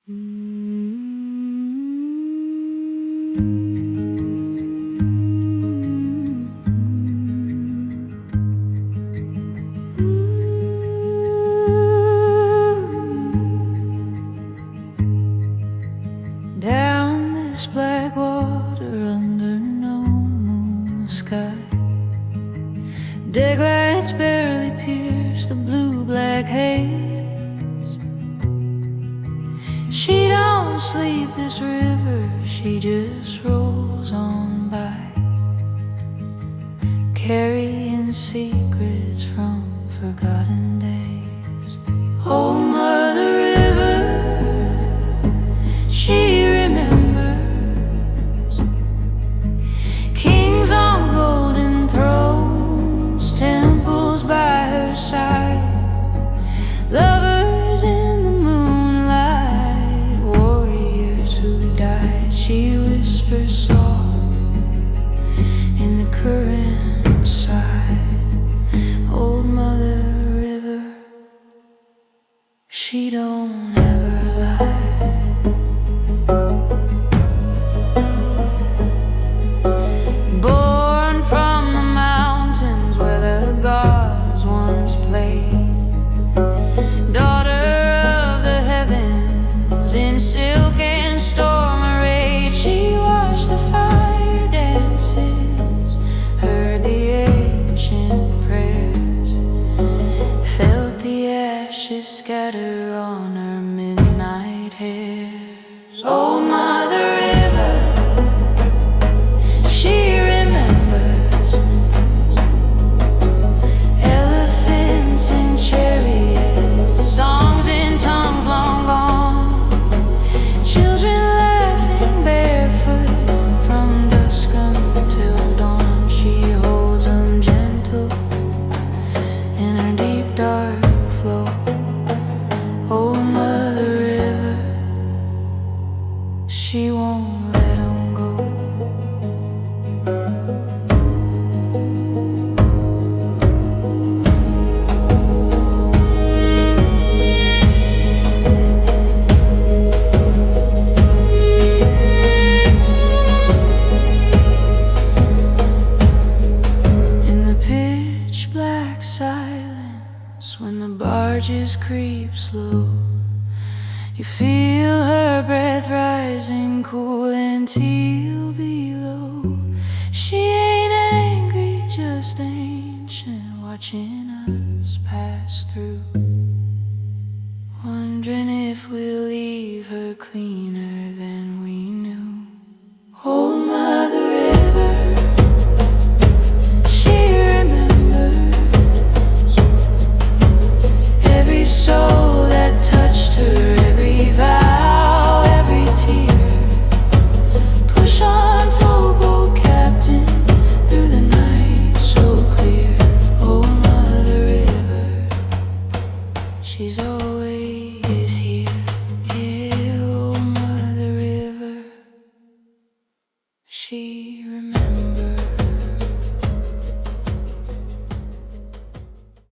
Down this black water under no moon sky, deck lights barely pierce the blue-black haze. She don't sleep, this river, she just rolls on by, carrying secrets from forgotten days. Oh, Mother River, she remembers kings on golden thrones, temples by her side, lovers in the moonlight, warriors who died. She whispers soft in the current side. Old Mother River, she don't ever lie. Born from the mountains where the gods once played, daughter of the heavens in silk and storm arrayed, she watched the fire dances, heard the ancient prayers, felt the ashes scatter on her midnight hairs. Oh, Mother River, she remembers elephants and chariots, songs in tongues long gone, children laughing barefoot from dusk until dawn. She holds them gentle in her deep dark flow. Oh, Mother River, she won't let 'em go. In the pitch black silence, when the barges creep slow, you feel her breath rising cool and teal below. She ain't angry, just ancient, watching us pass through, wondering if we'll leave her cleaner